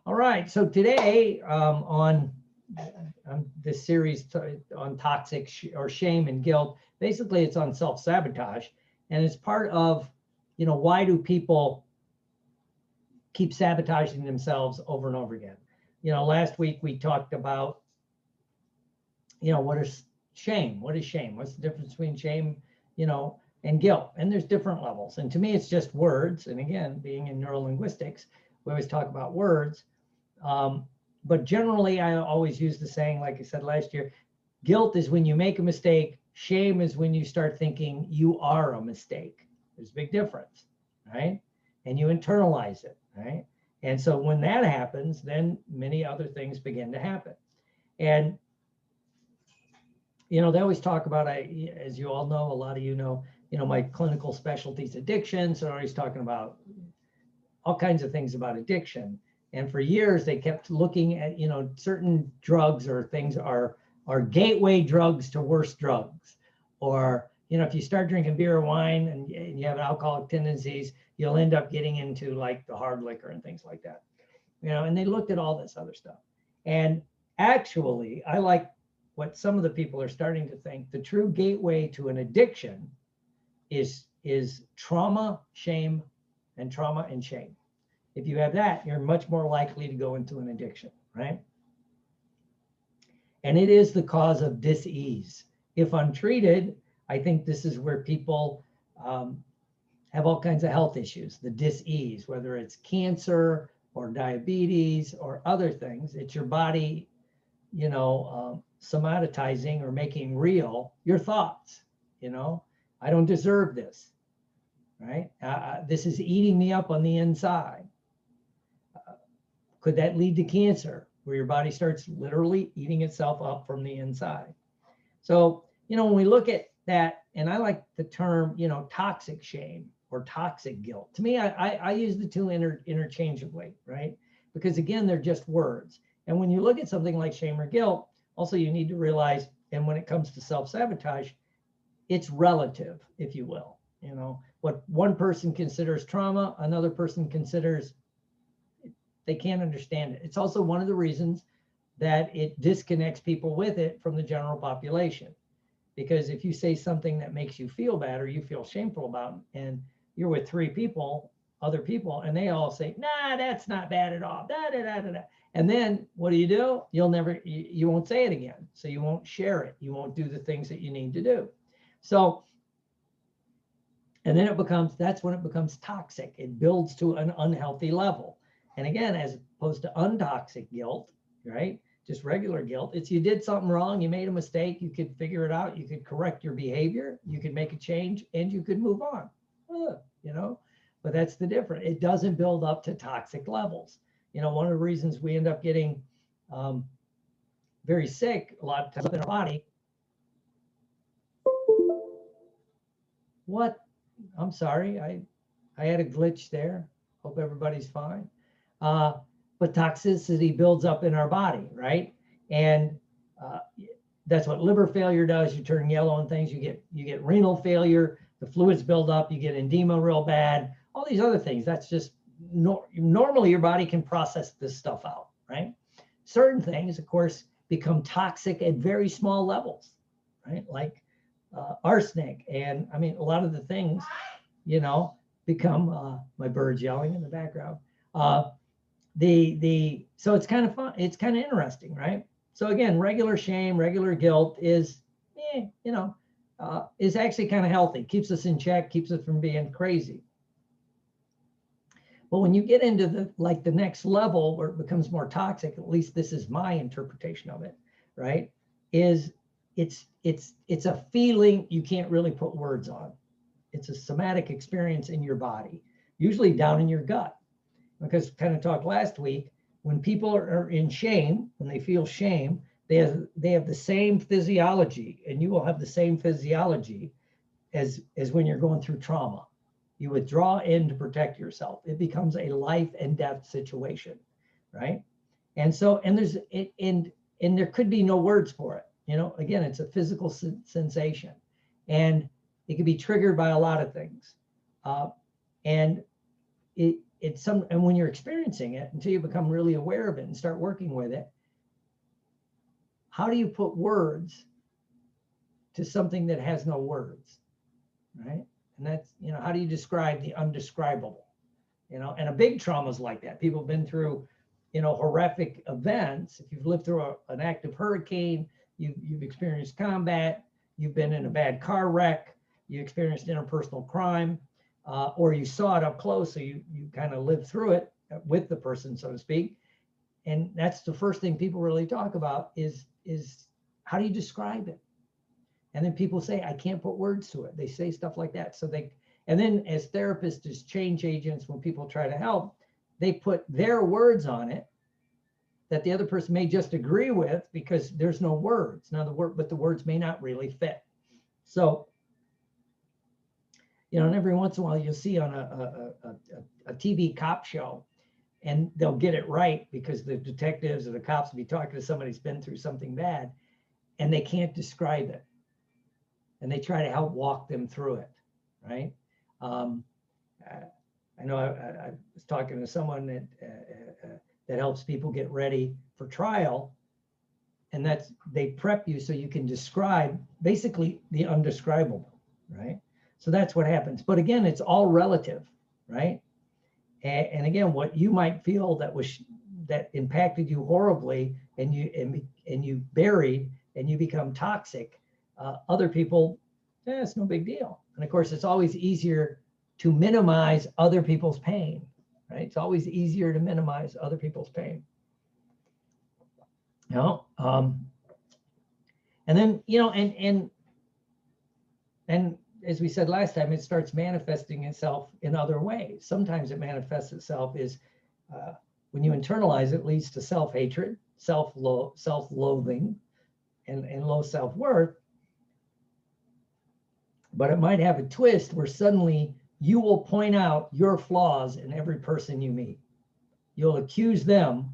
All right, so today on this series on toxic or shame and guilt, basically it's on self-sabotage, and it's part of, why do people keep sabotaging themselves over and over again? Last week we talked about, what is shame? What is shame? What's the difference between shame, and guilt? And there's different levels. And to me, it's just words. And again, being in neurolinguistics, we always talk about words. But generally, I always use the saying, like I said last year, guilt is when you make a mistake. Shame is when you start thinking you are a mistake. There's a big difference, right? And you internalize it, right? And so when that happens, then many other things begin to happen. And, they always talk about, as you all know, a lot of you know, my clinical specialty is addiction. So I'm always talking about all kinds of things about addiction. And for years, they kept looking at, certain drugs or things are gateway drugs to worse drugs. Or, if you start drinking beer or wine and you have alcoholic tendencies, you'll end up getting into like the hard liquor and things like that. And they looked at all this other stuff. And actually, I like what some of the people are starting to think. The true gateway to an addiction is trauma, shame, and trauma and shame. If you have that, you're much more likely to go into an addiction, right? And it is the cause of dis-ease. If untreated, I think this is where people have all kinds of health issues, the dis-ease, whether it's cancer or diabetes or other things. It's your body, somatizing or making real your thoughts. I don't deserve this, right? This is eating me up on the inside. Could that lead to cancer, where your body starts literally eating itself up from the inside? So, when we look at that, and I like the term, toxic shame or toxic guilt. To me, I use the two interchangeably, right? Because again, they're just words. And when you look at something like shame or guilt, also you need to realize, and when it comes to self-sabotage, it's relative, if you will. What one person considers trauma, another person considers, they can't understand it. It's also one of the reasons that it disconnects people with it from the general population. Because if you say something that makes you feel bad or you feel shameful about, and you're with three people, other people, and they all say, nah, that's not bad at all. Da, da, da, da, da. And then what do? You won't say it again. So you won't share it. You won't do the things that you need to do. So, and then that's when it becomes toxic. It builds to an unhealthy level. And again, as opposed to untoxic guilt, right? Just regular guilt. It's you did something wrong, you made a mistake, you could figure it out, you could correct your behavior, you could make a change, and you could move on. But that's the difference. It doesn't build up to toxic levels. One of the reasons we end up getting very sick a lot of times in our body. What? I'm sorry, I had a glitch there. Hope everybody's fine. But toxicity builds up in our body, right? And that's what liver failure does. You turn yellow and things. You get renal failure. The fluids build up. You get edema real bad. All these other things. That's just normally your body can process this stuff out, right? Certain things, of course, become toxic at very small levels, right? Like arsenic, and I mean a lot of the things, become my bird's yelling in the background. So it's kind of fun. It's kind of interesting, right? So again, regular shame, regular guilt is actually kind of healthy, keeps us in check, keeps us from being crazy. But when you get into the next level where it becomes more toxic, at least this is my interpretation of it, right? Is it's a feeling you can't really put words on. It's a somatic experience in your body, usually down in your gut. Because kind of talked last week, when people are in shame, when they feel shame, they have the same physiology, and you will have the same physiology as when you're going through trauma. You withdraw in to protect yourself. It becomes a life and death situation, right? And so, and there could be no words for it. Again, it's a physical sensation, and it can be triggered by a lot of things. And and when you're experiencing it, until you become really aware of it and start working with it, how do you put words to something that has no words, right? And that's, how do you describe the undescribable? And a big trauma is like that. People have been through, horrific events. If you've lived through an active hurricane, you've experienced combat, you've been in a bad car wreck, you experienced interpersonal crime, or you saw it up close, so you kind of lived through it with the person, so to speak. And that's the first thing people really talk about is how do you describe it? And then people say, I can't put words to it. They say stuff like that. And then as therapists, as change agents, when people try to help, they put their words on it that the other person may just agree with because there's no words. Now but the words may not really fit. So, and every once in a while you'll see on a TV cop show, and they'll get it right because the detectives or the cops will be talking to somebody who's been through something bad, and they can't describe it. And they try to help walk them through it, right? I know I was talking to someone that helps people get ready for trial, and they prep you so you can describe basically the undescribable, right? So that's what happens. But again, it's all relative, right? And again, what you might feel that impacted you horribly, and you buried, and you become toxic. Other people, it's no big deal. And of course, it's always easier to minimize other people's pain, right? It's always easier to minimize other people's pain. And then, and as we said last time, it starts manifesting itself in other ways. Sometimes it manifests itself is when you internalize it, leads to self-hatred, self-loathing, and low self-worth. But it might have a twist where suddenly you will point out your flaws in every person you meet. You'll accuse them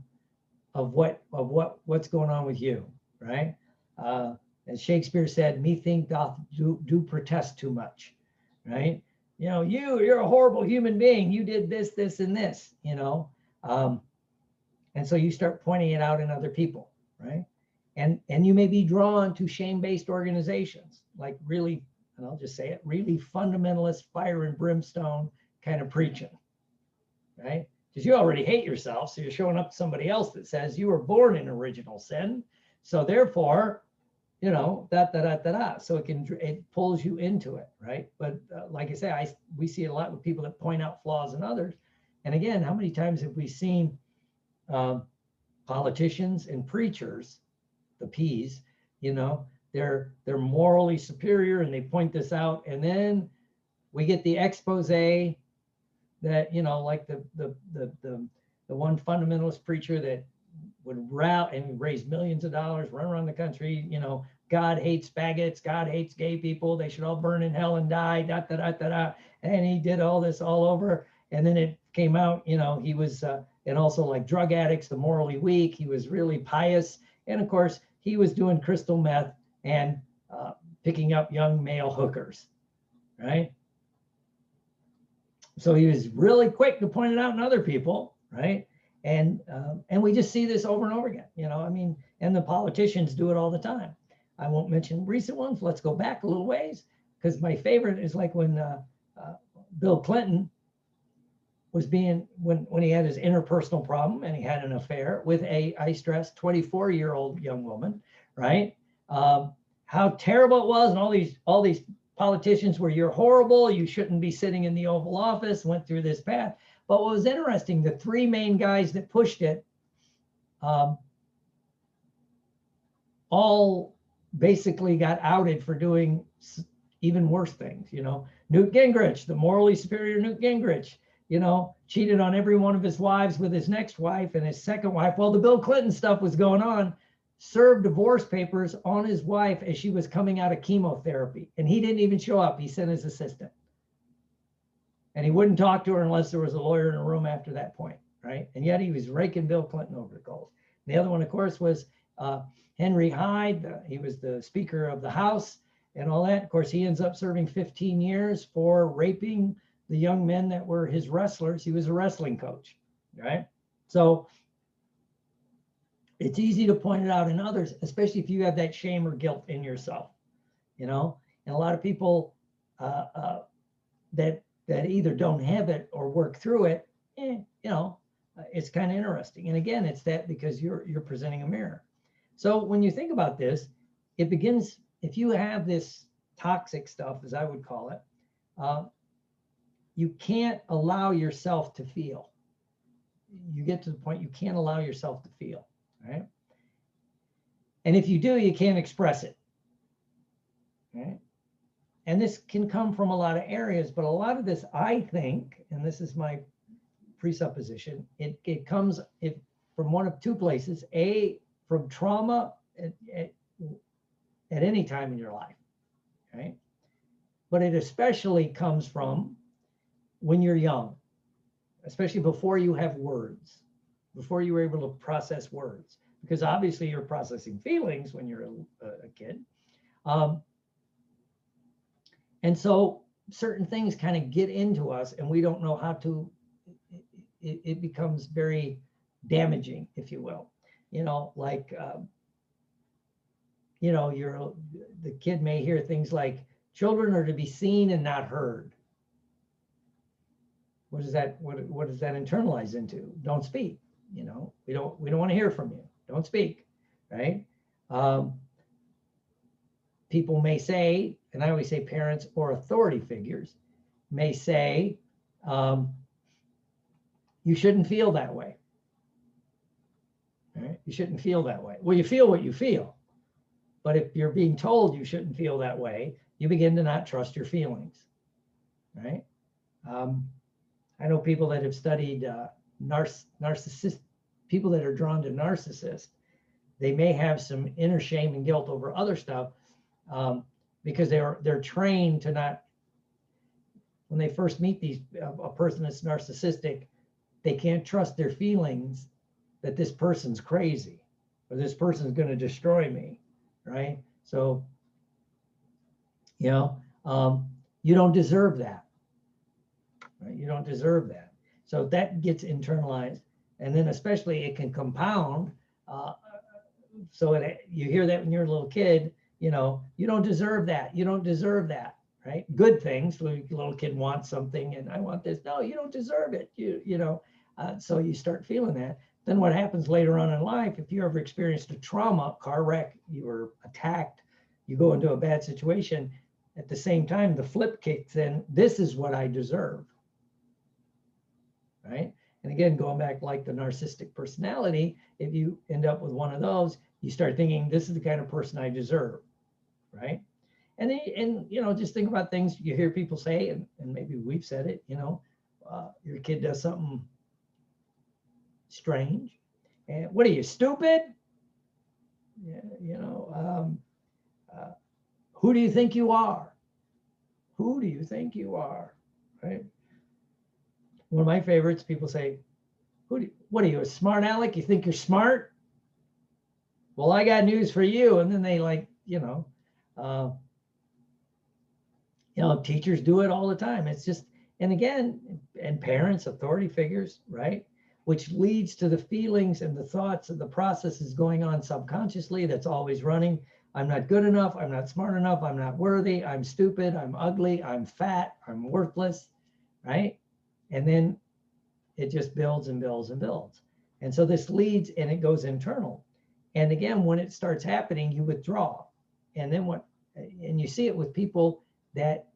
of what's going on with you, right? As Shakespeare said, "Methink doth do protest too much," right? You're a horrible human being. You did this, this, and this, and so you start pointing it out in other people, right? And you may be drawn to shame-based organizations, like really, and I'll just say it, really fundamentalist, fire and brimstone kind of preaching, right? Because you already hate yourself, so you're showing up to somebody else that says you were born in original sin, so therefore, So it pulls you into it, right? But like I say, we see it a lot with people that point out flaws in others. And again, how many times have we seen politicians and preachers, the P's, they're morally superior and they point this out, and then we get the expose that like the one fundamentalist preacher that would route and raise millions of dollars, run around the country, God hates faggots, God hates gay people, they should all burn in hell and die, and he did all this all over, and then it came out, he was and also like drug addicts, the morally weak, he was really pious, and of course he was doing crystal meth and picking up young male hookers, right? So he was really quick to point it out in other people, right? And we just see this over and over again, and the politicians do it all the time. I won't mention recent ones. Let's go back a little ways, because my favorite is like when Bill Clinton was when he had his interpersonal problem and he had an affair with I stress, 24-year-old young woman, right? How terrible it was, and all these politicians were, you're horrible, you shouldn't be sitting in the Oval Office, went through this path. But what was interesting, the three main guys that pushed it all basically got outed for doing even worse things. Newt Gingrich, the morally superior Newt Gingrich, cheated on every one of his wives with his next wife and his second wife. While the Bill Clinton stuff was going on, served divorce papers on his wife as she was coming out of chemotherapy. And he didn't even show up. He sent his assistant. And he wouldn't talk to her unless there was a lawyer in the room after that point, right? And yet he was raking Bill Clinton over the coals. And the other one, of course, was Henry Hyde. He was the Speaker of the House and all that. Of course, he ends up serving 15 years for raping the young men that were his wrestlers, he was a wrestling coach, right? So it's easy to point it out in others, especially if you have that shame or guilt in yourself, you know. And a lot of people that either don't have it or work through it, you know, it's kind of interesting. And again, it's that because you're presenting a mirror. So when you think about this, it begins, if you have this toxic stuff, as I would call it, you can't allow yourself to feel. You get to the point you can't allow yourself to feel, right? And if you do, you can't express it, right? And this can come from a lot of areas, but a lot of this, I think, and this is my presupposition, it comes from one of two places. A, from trauma at any time in your life, right? But it especially comes from when you're young, especially before you have words, before you were able to process words, because obviously you're processing feelings when you're a kid. And so certain things kind of get into us and we don't know how to, it becomes very damaging, if you will. You know, like, you know, the kid may hear things like, children are to be seen and not heard. What does that internalize into? Don't speak. You know, we don't want to hear from you. Don't speak, right? People may say, and I always say parents or authority figures may say, you shouldn't feel that way. Right? You shouldn't feel that way. Well, you feel what you feel. But if you're being told you shouldn't feel that way, you begin to not trust your feelings, right? I know people that have studied narcissist, people that are drawn to narcissists, they may have some inner shame and guilt over other stuff because they're trained to not, when they first meet a person that's narcissistic, they can't trust their feelings that this person's crazy or this person's going to destroy me, right? So, you know, you don't deserve that, right? You don't deserve that. So that gets internalized, and then especially it can compound. So you hear that when you're a little kid, you know, you don't deserve that. You don't deserve that, right? Good things. The little kid wants something, and I want this. No, you don't deserve it. You know. So you start feeling that. Then what happens later on in life, if you ever experienced a trauma, car wreck, you were attacked, you go into a bad situation, at the same time, the flip kicks in, this is what I deserve, right? And again, going back like the narcissistic personality, if you end up with one of those, you start thinking, this is the kind of person I deserve, right? And you know, just think about things you hear people say, and maybe we've said it, you know, your kid does something strange, and what are you, stupid? Yeah, you know, who do you think you are? Who do you think you are? Right? One of my favorites, people say, what are you, a smart aleck? You think you're smart? Well, I got news for you. And then they like, you know, teachers do it all the time. It's just, and again, and parents, authority figures, right? Which leads to the feelings and the thoughts and the processes going on subconsciously that's always running. I'm not good enough. I'm not smart enough. I'm not worthy. I'm stupid. I'm ugly. I'm fat. I'm worthless, right? And then it just builds and builds and builds. And so this leads and it goes internal. And again, when it starts happening, you withdraw. And then and you see it with people that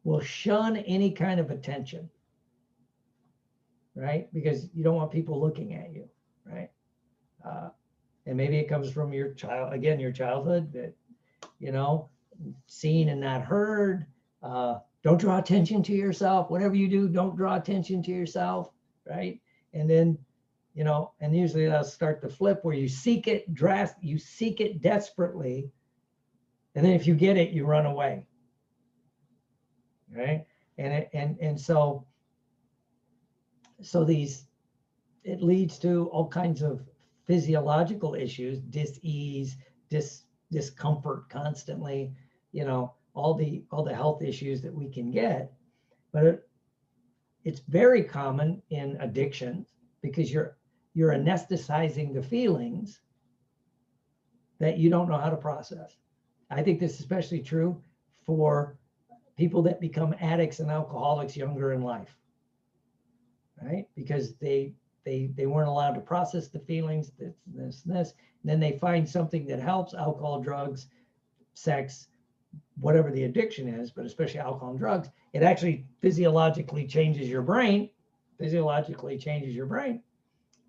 will shun any kind of attention, right? Because you don't want people looking at you, right? And maybe it comes from your childhood that, you know, seen and not heard. Don't draw attention to yourself. Whatever you do, don't draw attention to yourself, right? And then, you know, and usually that'll start to flip where you seek it desperately. And then if you get it, you run away, right? And so it leads to all kinds of physiological issues, dis-ease, discomfort constantly, you know, all the health issues that we can get. But it's very common in addictions because you're anesthetizing the feelings that you don't know how to process. I think this is especially true for people that become addicts and alcoholics younger in life, right? Because they weren't allowed to process the feelings, this. And then they find something that helps: alcohol, drugs, sex, whatever the addiction is, but especially alcohol and drugs. It actually physiologically changes your brain,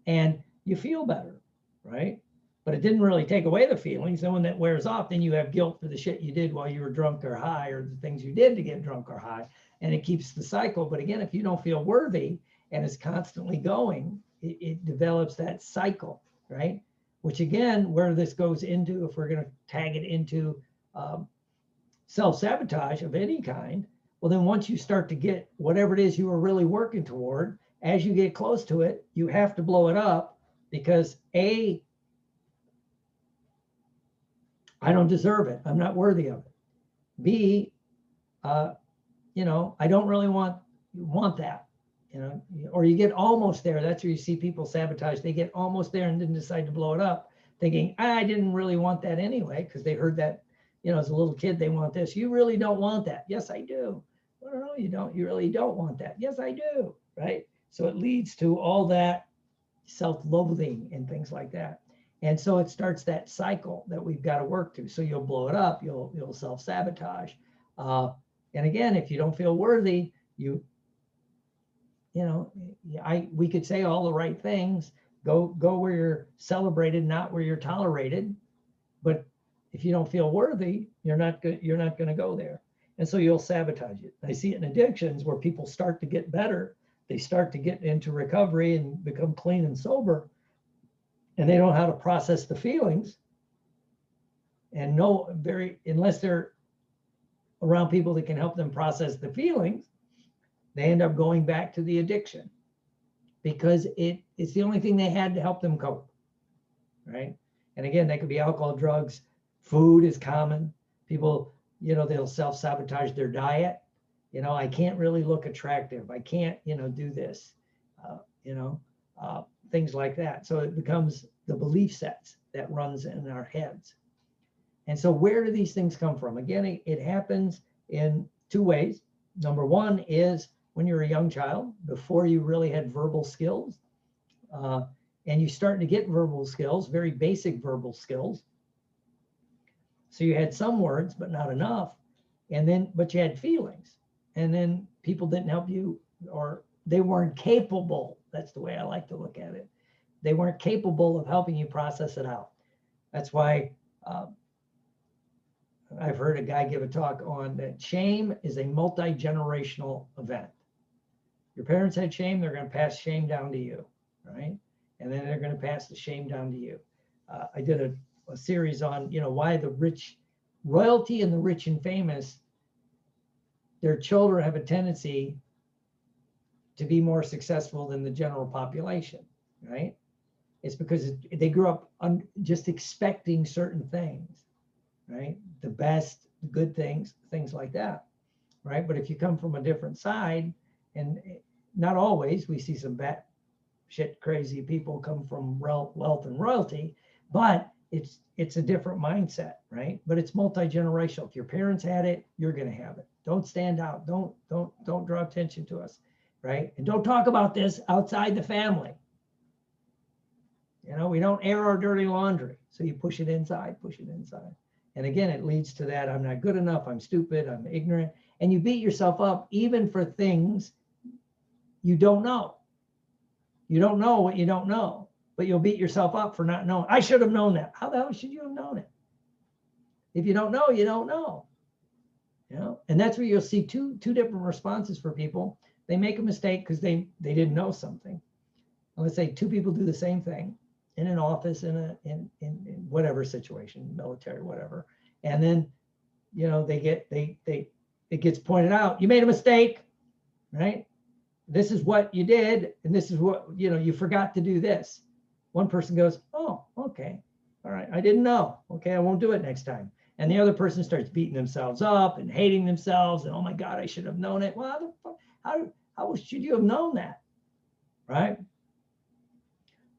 and you feel better, right? But it didn't really take away the feelings. And when that wears off, then you have guilt for the shit you did while you were drunk or high, or the things you did to get drunk or high, and it keeps the cycle. But again, if you don't feel worthy and it's constantly going, it develops that cycle, right? Which again, where this goes into, if we're going to tag it into self-sabotage of any kind, well, then once you start to get whatever it is you were really working toward, as you get close to it, you have to blow it up because A, I don't deserve it. I'm not worthy of it. B, you know, I don't really want that, you know, or you get almost there. That's where you see people sabotage. They get almost there and then decide to blow it up, thinking, I didn't really want that anyway, because they heard that, you know, as a little kid, they want this. You really don't want that. Yes, I do. Well, no, you don't. You really don't want that. Yes, I do. Right. So it leads to all that self-loathing and things like that. And so it starts that cycle that we've got to work to. So you'll blow it up, you'll self-sabotage. And again, if you don't feel worthy, you know, we could say all the right things, go where you're celebrated, not where you're tolerated. But if you don't feel worthy, you're not going to go there. And so you'll sabotage it. I see it in addictions where people start to get better. They start to get into recovery and become clean and sober, and they don't know how to process the feelings, and unless they're around people that can help them process the feelings, they end up going back to the addiction because it's the only thing they had to help them cope, right? And again, that could be alcohol, drugs, food is common. People, you know, they'll self-sabotage their diet. You know, I can't really look attractive. I can't, you know, do this, things like that. So it becomes the belief sets that runs in our heads. And so where do these things come from? Again, it happens in two ways. Number one is when you're a young child, before you really had verbal skills, and you start to get verbal skills, very basic verbal skills. So you had some words, but not enough. But you had feelings. And then people didn't help you, or they weren't capable. That's the way I like to look at it. They weren't capable of helping you process it out. That's why I've heard a guy give a talk on that shame is a multi-generational event. Your parents had shame, they're going to pass shame down to you, right? And then they're going to pass the shame down to you. I did a series on, you know, why the rich, royalty and the rich and famous, their children have a tendency to be more successful than the general population, right? It's because they grew up just expecting certain things, right? The best, the good things like that, right? But if you come from a different side, and not always, we see some bad shit, crazy people come from wealth and royalty, but it's a different mindset, right? But it's multi-generational. If your parents had it, you're going to have it. Don't stand out. Don't draw attention to us, right? And don't talk about this outside the family. You know, we don't air our dirty laundry. So you push it inside. And again, it leads to that I'm not good enough, I'm stupid, I'm ignorant. And you beat yourself up even for things you don't know. You don't know what you don't know, but you'll beat yourself up for not knowing. I should have known that. How the hell should you have known it? If you don't know, you don't know. You know, and that's where you'll see two different responses for people. They make a mistake because they didn't know something. And let's say two people do the same thing in an office, in whatever situation, military, whatever. And then, you know, it gets pointed out, you made a mistake, right? This is what you did, and this is what, you know, you forgot to do this. One person goes, oh, okay, all right, I didn't know. Okay, I won't do it next time. and the other person starts beating themselves up and hating themselves, and oh my God, I should have known it. Well, how should you have known that, right?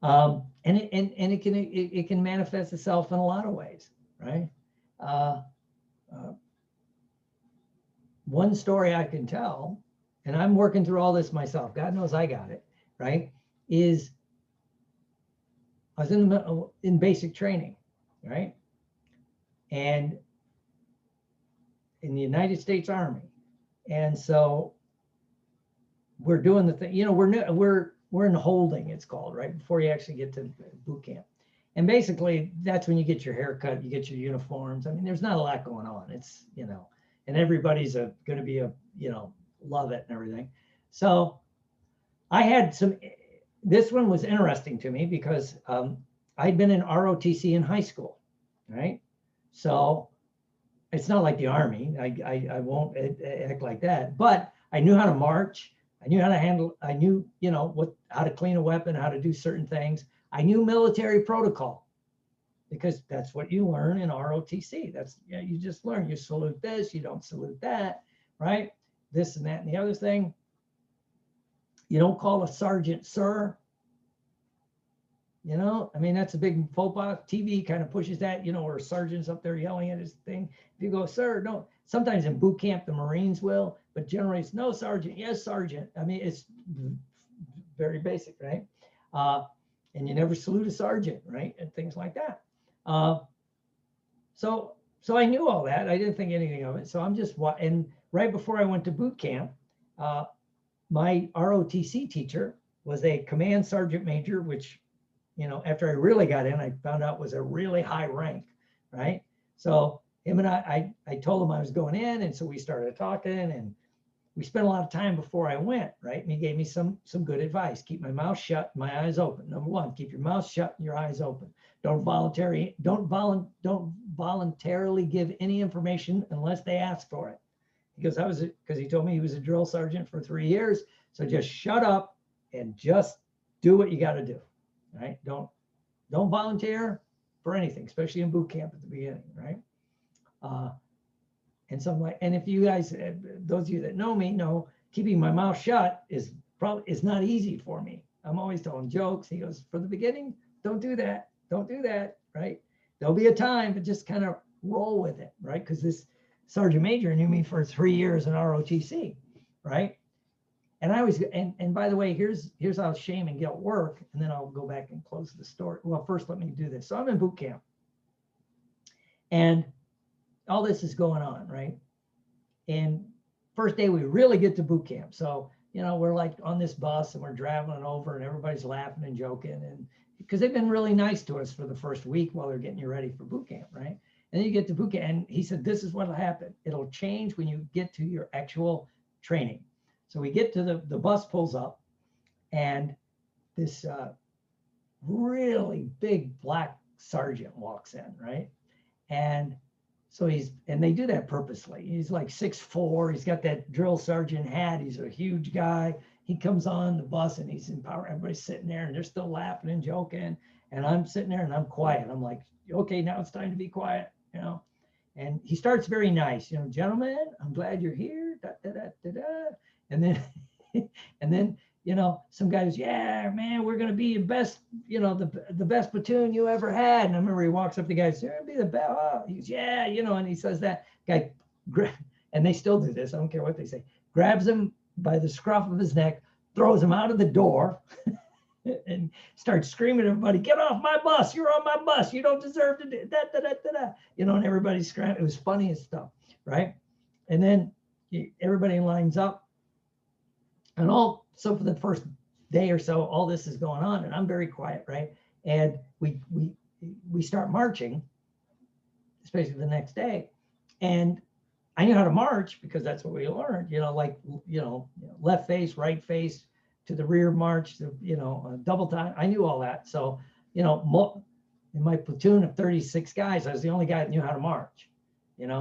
And it can manifest itself in a lot of ways, right? One story I can tell, and I'm working through all this myself, God knows I got it, right, is I was in basic training, right? And in the United States Army. And so we're doing the thing, we're in holding, it's called, right? Before you actually get to boot camp. And basically that's when you get your haircut, you get your uniforms. I mean, there's not a lot going on. It's, and everybody's going to be love it and everything. So I had this one was interesting to me because I'd been in ROTC in high school, right? So it's not like the Army. I won't act like that, but I knew how to march. I knew how to handle, I knew, how to clean a weapon, how to do certain things. I knew military protocol because that's what you learn in ROTC. You just learn, you salute this, you don't salute that, right? This and that and the other thing. You don't call a sergeant sir. I mean, that's a big faux pas. TV kind of pushes that, where a sergeant's up there yelling at his thing. If you go, sir, no. Sometimes in boot camp, the Marines will, but generally it's no, sergeant. Yes, sergeant. I mean, it's very basic, right? And you never salute a sergeant, right? And things like that. So I knew all that. I didn't think anything of it. So I'm just, and right before I went to boot camp, my ROTC teacher was a command sergeant major, which, after I really got in, I found out was a really high rank, right? So him and I told him I was going in, and so we started talking, and we spent a lot of time before I went, right? And he gave me some good advice. Keep my mouth shut, my eyes open. Number one, keep your mouth shut and your eyes open. Don't voluntarily give any information unless they ask for it. Because he told me he was a drill sergeant for 3 years. So just shut up and just do what you got to do, right? Don't volunteer for anything, especially in boot camp at the beginning, right? And if you guys, those of you that know me, know keeping my mouth shut is not easy for me. I'm always telling jokes. He goes, for the beginning, don't do that, right? There'll be a time, but just kind of roll with it, right? Because this sergeant major knew me for 3 years in ROTC, right? And I always, and by the way, here's how shame and guilt work, and then I'll go back and close the story. Well, first let me do this. So I'm in boot camp, and all this is going on, right? And first day we really get to boot camp. So, we're like on this bus and we're traveling over and everybody's laughing and joking, and because they've been really nice to us for the first week while they're getting you ready for boot camp, right? And then you get to boot camp, and he said, this is what'll happen. It'll change when you get to your actual training. So we get to the bus pulls up, and this really big black sergeant walks in, right? And so they do that purposely. He's like 6'4", he's got that drill sergeant hat, he's a huge guy. He comes on the bus and he's in power. Everybody's sitting there and they're still laughing and joking. And I'm sitting there and I'm quiet. I'm like, okay, now it's time to be quiet, And he starts very nice, gentlemen, I'm glad you're here. Da, da, da, da, da. And then, some guys, yeah, man, we're going to be the best, the best platoon you ever had. And I remember he walks up to the guy, you're going to be the best. Oh, he goes, yeah, and he says that guy, and they still do this. I don't care what they say. Grabs him by the scruff of his neck, throws him out of the door and starts screaming at everybody, get off my bus. You're on my bus. You don't deserve to do that, and everybody's screaming. It was funny as stuff, right? And then everybody lines up. And so for the first day or so, all this is going on, and I'm very quiet, right? And we start marching, especially the next day. And I knew how to march because that's what we learned, left face, right face, to the rear march, double time. I knew all that. So, in my platoon of 36 guys, I was the only guy that knew how to march, and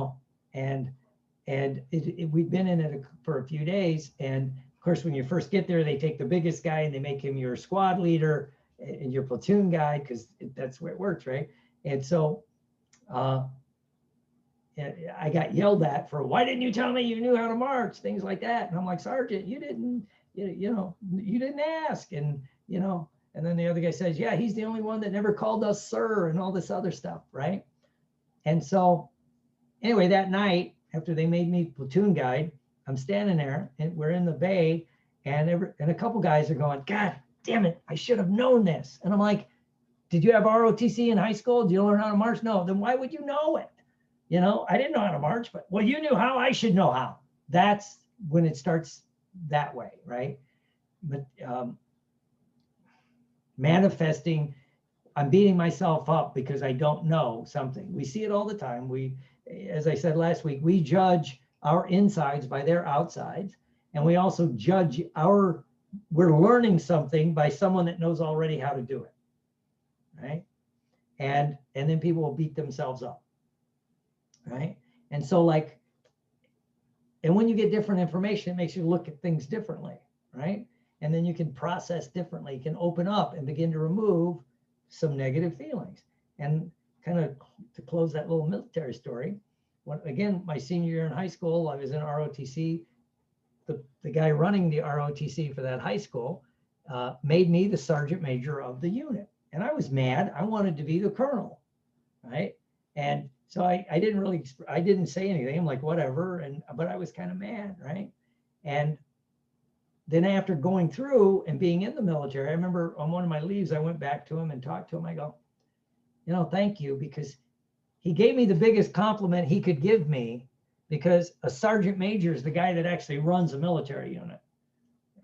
we'd been in it for a few days. And of course, when you first get there, they take the biggest guy and they make him your squad leader and your platoon guy, because that's where it works, right? And so I got yelled at for, why didn't you tell me you knew how to march? Things like that. And I'm like, Sergeant, you didn't ask. And, and then the other guy says, yeah, he's the only one that never called us sir and all this other stuff. Right. And so anyway, that night, after they made me platoon guide, I'm standing there and we're in the bay, and a couple guys are going, God damn it, I should have known this. And I'm like, did you have ROTC in high school? Did you learn how to march? No. Then why would you know it? I didn't know how to march, but well, you knew how, I should know how. That's when it starts that way, right? But manifesting, I'm beating myself up because I don't know something. We see it all the time. As I said last week, we judge our insides by their outsides. And we also judge we're learning something by someone that knows already how to do it, right? And then people will beat themselves up, right? And so and when you get different information, it makes you look at things differently, right? And then you can process differently, you can open up and begin to remove some negative feelings. And kind of to close that little military story, again, my senior year in high school, I was in ROTC. The guy running the ROTC for that high school made me the sergeant major of the unit. And I was mad. I wanted to be the colonel, right? And so I didn't say anything. I'm like, whatever. But I was kind of mad, right? And then after going through and being in the military, I remember on one of my leaves, I went back to him and talked to him. I go, thank you, because he gave me the biggest compliment he could give me, because a sergeant major is the guy that actually runs a military unit,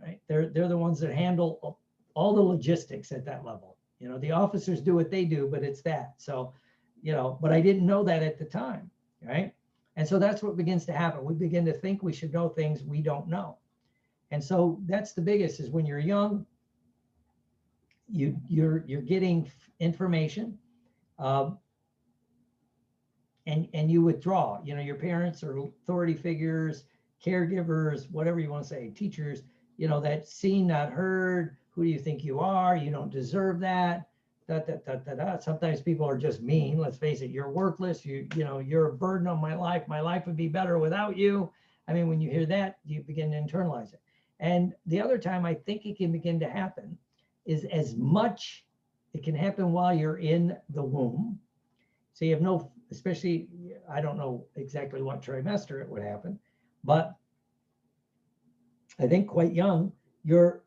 right? They're the ones that handle all the logistics at that level. The officers do what they do, but it's that. So, but I didn't know that at the time, right? And so that's what begins to happen. We begin to think we should know things we don't know. And so that's the biggest, is when you're young, you're getting information, and you withdraw. Your parents are authority figures, caregivers, whatever you want to say, teachers, that seen, not heard. Who do you think you are? You don't deserve that. Sometimes people are just mean. Let's face it, you're worthless. You're a burden on my life. My life would be better without you. I mean, when you hear that, you begin to internalize it. And the other time I think it can begin to happen is it can happen while you're in the womb. So you have especially, I don't know exactly what trimester it would happen, but I think quite young, you're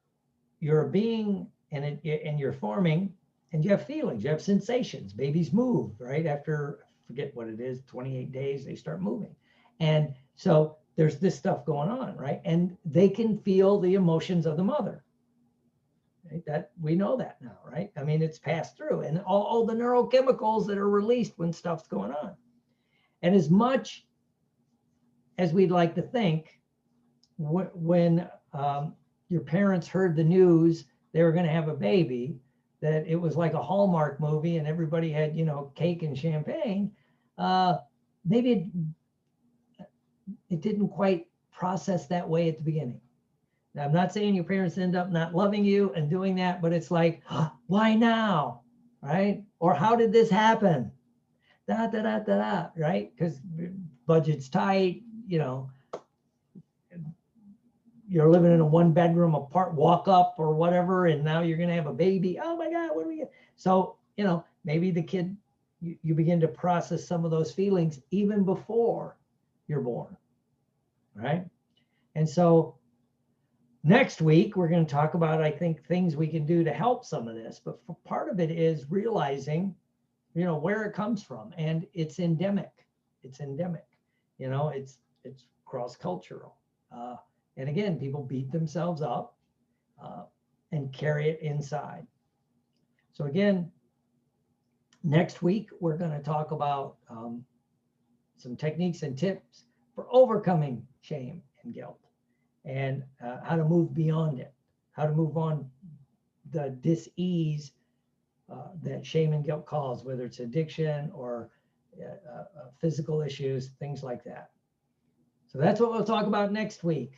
a being, and you're forming, and you have feelings, you have sensations. Babies move, right? After, I forget what it is, 28 days, they start moving. And so there's this stuff going on, right? And they can feel the emotions of the mother. Right? That we know that now, right? I mean, it's passed through, and all the neurochemicals that are released when stuff's going on. And as much as we'd like to think, when your parents heard the news they were going to have a baby, that it was like a Hallmark movie and everybody had, cake and champagne, maybe it didn't quite process that way at the beginning. Now, I'm not saying your parents end up not loving you and doing that, but it's like, why now, right? Or how did this happen? Right? Because budget's tight, you're living in a 1-bedroom apart, walk up or whatever, and now you're going to have a baby. Oh my God, what do we get? So, maybe the kid, you begin to process some of those feelings even before you're born, right? And so next week, we're going to talk about, I think, things we can do to help some of this. But part of it is realizing, where it comes from. And it's endemic. It's endemic. It's cross-cultural. And again, people beat themselves up and carry it inside. So again, next week, we're going to talk about some techniques and tips for overcoming shame and guilt, and how to move beyond it, how to move on the dis-ease that shame and guilt cause, whether it's addiction or physical issues, things like that. So that's what we'll talk about next week.